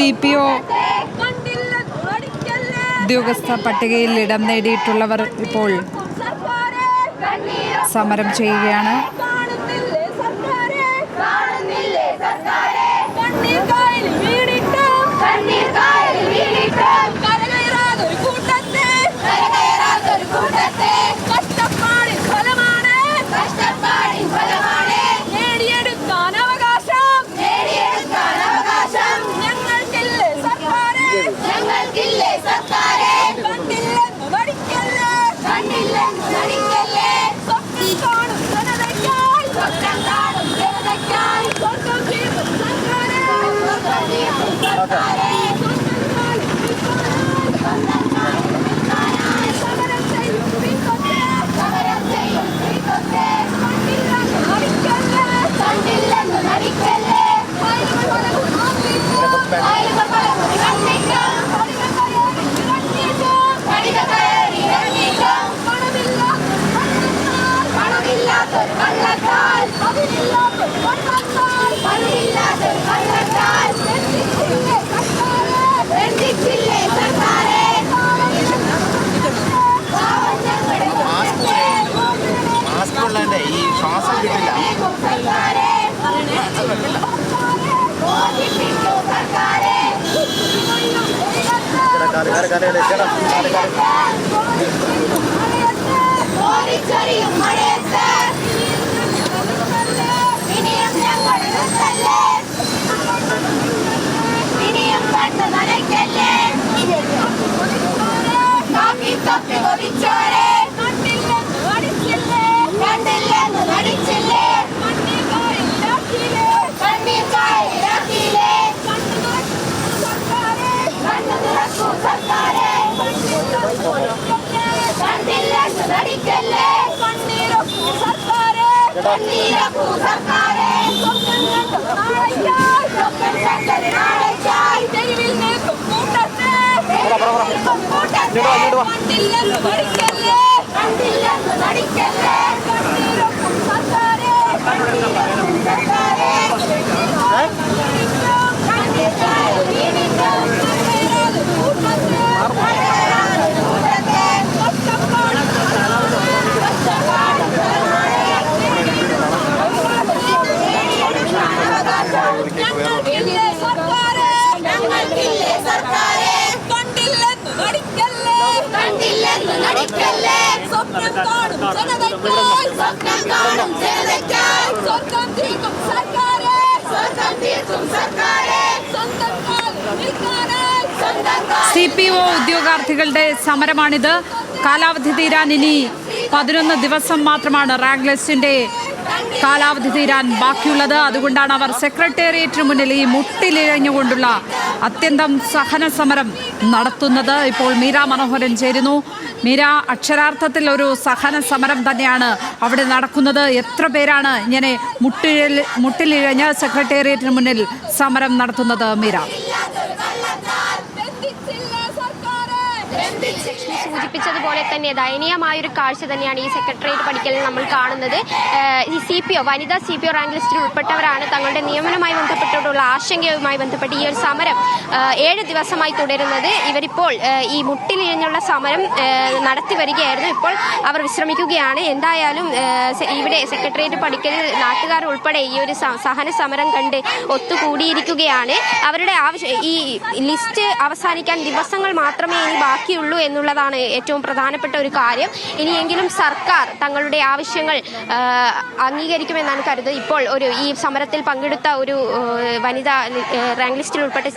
CPO ഉദ്യോഗസ്ഥ പട്ടികയിൽ ഇടം നേടിയിട്ടുള്ളവർ ഇപ്പോൾ സമരം ചെയ്യുകയാണ്. CPO ഉദ്യോഗാർത്ഥികളുടെ സമരമാണിത്. കാലാവധി തീരാൻ ഇനി 11 ദിവസം മാത്രമാണ് റാങ്ക് ലിസ്റ്റിന്റെ കാലാവധി തീരാൻ ബാക്കിയുള്ളത്. അതുകൊണ്ടാണ് അവർ സെക്രട്ടേറിയറ്റിന് മുന്നിൽ ഈ മുട്ടിലിഴഞ്ഞുകൊണ്ടുള്ള അത്യന്തം സഹന സമരം നടത്തുന്നത്. ഇപ്പോൾ മീര മനോഹരൻ ചേരുന്നു. മീര, അക്ഷരാർത്ഥത്തിൽ ഒരു സഹന സമരം തന്നെയാണ് അവിടെ നടക്കുന്നത്. എത്ര പേരാണ് ഇങ്ങനെ മുട്ടിലിഴഞ്ഞ് സെക്രട്ടേറിയറ്റിന് മുന്നിൽ സമരം നടത്തുന്നത്? മീര, സൂചിപ്പിച്ചതുപോലെ തന്നെ ദയനീയമായൊരു കാഴ്ച തന്നെയാണ് ഈ സെക്രട്ടേറിയറ്റ് പടിക്കലിൽ നമ്മൾ കാണുന്നത്. ഈ CPO വനിതാ CPO റാങ്ക് ലിസ്റ്റിൽ ഉൾപ്പെട്ടവരാണ് തങ്ങളുടെ നിയമനവുമായി ബന്ധപ്പെട്ടുള്ള ആശങ്കയുമായി ബന്ധപ്പെട്ട് ഈ ഒരു സമരം 7 ദിവസമായി തുടരുന്നത്. ഇവരിപ്പോൾ ഈ മുട്ടിലിഴഞ്ഞുള്ള സമരം നടത്തി വരികയായിരുന്നു. ഇപ്പോൾ അവർ വിശ്രമിക്കുകയാണ്. എന്തായാലും ഇവിടെ സെക്രട്ടേറിയറ്റ് പടിക്കലിൽ നാട്ടുകാർ ഉൾപ്പെടെ ഈ ഒരു സഹന സമരം കണ്ട് ഒത്തുകൂടിയിരിക്കുകയാണ്. അവരുടെ ഈ ലിസ്റ്റ് അവസാനിക്കാൻ ദിവസങ്ങൾ മാത്രമേ ഇനി ബാക്കിയുള്ളൂ എന്നുള്ളതാണ് ഏറ്റവും പ്രധാനപ്പെട്ട ഒരു കാര്യം. ഇനിയെങ്കിലും സർക്കാർ തങ്ങളുടെ ആവശ്യങ്ങൾ അംഗീകരിക്കുമെന്നാണ് കരുതുന്നത്. ഇപ്പോൾ ഈ സമരത്തിൽ പങ്കെടുത്ത ഒരു വനിതാ റാങ്ക് ലിസ്റ്റിൽ ഉൾപ്പെട്ട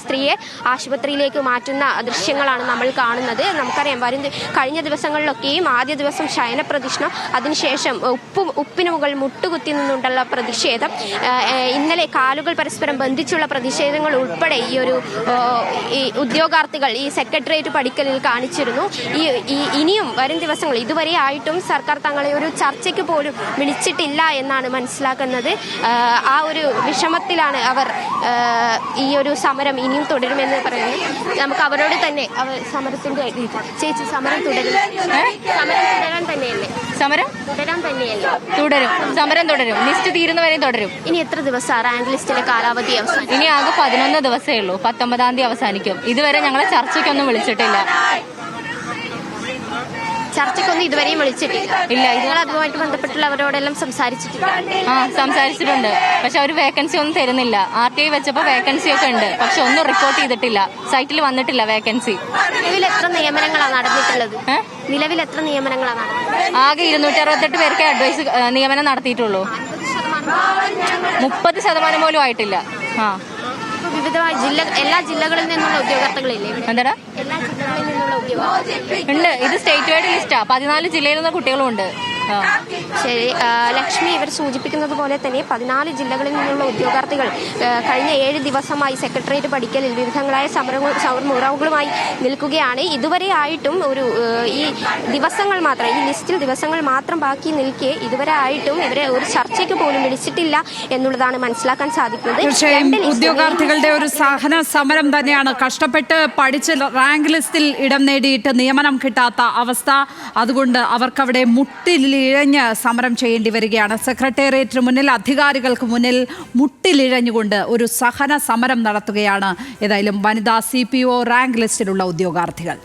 സ്ത്രീയെ ആശുപത്രിയിലേക്ക് മാറ്റുന്ന ദൃശ്യങ്ങളാണ് നമ്മൾ കാണുന്നത്. നമുക്കറിയാം, കഴിഞ്ഞ ദിവസങ്ങളിലൊക്കെയും ആദ്യ ദിവസം ശയനപ്രതിഷ്ഠ, അതിനുശേഷം ഉപ്പിന് മുകൾ മുട്ടുകുത്തി നിന്നുകൊണ്ടുള്ള പ്രതിഷേധം, ഇന്നലെ കാലുകൾ പരസ്പരം ബന്ധിച്ചുള്ള പ്രതിഷേധങ്ങൾ ഉൾപ്പെടെ ഈ ഉദ്യോഗാർത്ഥികൾ ഈ സെക്രട്ടേറിയറ്റ് പടിക്കലിൽ കാണിച്ചിരുന്നു. ഇനിയും വരും ദിവസങ്ങൾ ഇതുവരെ ആയിട്ടും സർക്കാർ തങ്ങളെ ഒരു ചർച്ചയ്ക്ക് പോലും വിളിച്ചിട്ടില്ല എന്നാണ് മനസ്സിലാക്കുന്നത്. ആ ഒരു വിഷമത്തിലാണ് അവർ. ഈ ഒരു സമരം ഇനിയും തുടരുമെന്ന് പറയുന്നു. നമുക്ക് അവരോട് തന്നെ സമരത്തിന്റെ ചേച്ചി സമരം തുടരും. സമരം തുടരാൻ തന്നെയല്ലേ? സമരം തുടരാൻ തന്നെയല്ലേ? തുടരും. സമരം തുടരും. ലിസ്റ്റ് തീരുന്നവരെ തുടരും. ഇനി എത്ര ദിവസം റാങ്ക് ലിസ്റ്റിന്റെ കാലാവധി അവസാനം? ഇനി ആകെ 11 ദിവസമേ ഉള്ളൂ. 19-ാം തീയതി അവസാനിക്കും. ഇതുവരെ ഞങ്ങളെ ചർച്ചയ്ക്കൊന്നും വിളിച്ചിട്ടില്ല. ചർച്ചയ്ക്കൊന്നും ഇതുവരെയും വിളിച്ചിട്ടില്ല. ഇല്ല. നിങ്ങൾ അതുമായിട്ട് ബന്ധപ്പെട്ടുള്ള അവരോടെല്ലാം സംസാരിച്ചിട്ടില്ല? സംസാരിച്ചിട്ടുണ്ട്. പക്ഷെ അവർ വേക്കൻസി ഒന്നും തരുന്നില്ല. RTI വെച്ചപ്പോൾ വേക്കൻസി ഒക്കെ ഉണ്ട്, പക്ഷെ ഒന്നും റിപ്പോർട്ട് ചെയ്തിട്ടില്ല. സൈറ്റിൽ വന്നിട്ടില്ല വേക്കൻസി. നിലവിൽ എത്ര നിയമനങ്ങളാണ് നടന്നിട്ടുള്ളത്? നിലവിൽ എത്ര നിയമനങ്ങളാണ് നടന്നത്? ആകെ 268 പേർക്ക് അഡ്വൈസ് നിയമനം നടത്തിയിട്ടുള്ളൂ. 30% പോലും ആയിട്ടില്ല. വിവിധമായ എല്ലാ ജില്ലകളിൽ നിന്നുള്ള ഉദ്യോഗാർത്ഥികളില്ലേ? എന്താടാ? എല്ലാ ജില്ലകളിൽ നിന്നുള്ള ഉദ്യോഗാർത്ഥികൾ ഉണ്ട്. ഇത് സ്റ്റേറ്റ് വൈഡ് ലിസ്റ്റാ. 14 ജില്ലയിൽ നിന്ന് കുട്ടികളും ഉണ്ട്. ശരി ലക്ഷ്മി, ഇവർ സൂചിപ്പിക്കുന്നത് പോലെ തന്നെ 14 ജില്ലകളിൽ നിന്നുള്ള ഉദ്യോഗാർത്ഥികൾ കഴിഞ്ഞ 7 ദിവസമായി സെക്രട്ടേറിയറ്റ് പടിക്കലിൽ വിവിധങ്ങളായ സമരമുറകളുമായി നിൽക്കുകയാണ്. ഇതുവരെ ആയിട്ടും ഈ ദിവസങ്ങൾ മാത്രം, ഈ ലിസ്റ്റിൽ ദിവസങ്ങൾ മാത്രം ബാക്കി നിൽക്കെ ഇതുവരെ ആയിട്ടും ഇവരെ ഒരു ചർച്ചയ്ക്ക് പോലും വിളിച്ചിട്ടില്ല എന്നുള്ളതാണ് മനസ്സിലാക്കാൻ സാധിക്കുന്നത്. തീർച്ചയായും ഉദ്യോഗാർത്ഥികളുടെ ഒരു സഹന സമരം തന്നെയാണ്. കഷ്ടപ്പെട്ട് പഠിച്ച് റാങ്ക് ലിസ്റ്റിൽ ഇടം നേടിയിട്ട് നിയമനം കിട്ടാത്ത അവസ്ഥ. അതുകൊണ്ട് അവർക്കവിടെ മുട്ടിലിഴഞ്ഞ് സമരം ചെയ്യേണ്ടി വരികയാണ്. സെക്രട്ടേറിയറ്റിന് മുന്നിൽ, അധികാരികൾക്ക് മുന്നിൽ മുട്ടിലിഴഞ്ഞുകൊണ്ട് ഒരു സഹന സമരം നടത്തുകയാണ് ഏതായാലും വനിതാ CPO റാങ്ക് ലിസ്റ്റിലുള്ള ഉദ്യോഗാർത്ഥികൾ.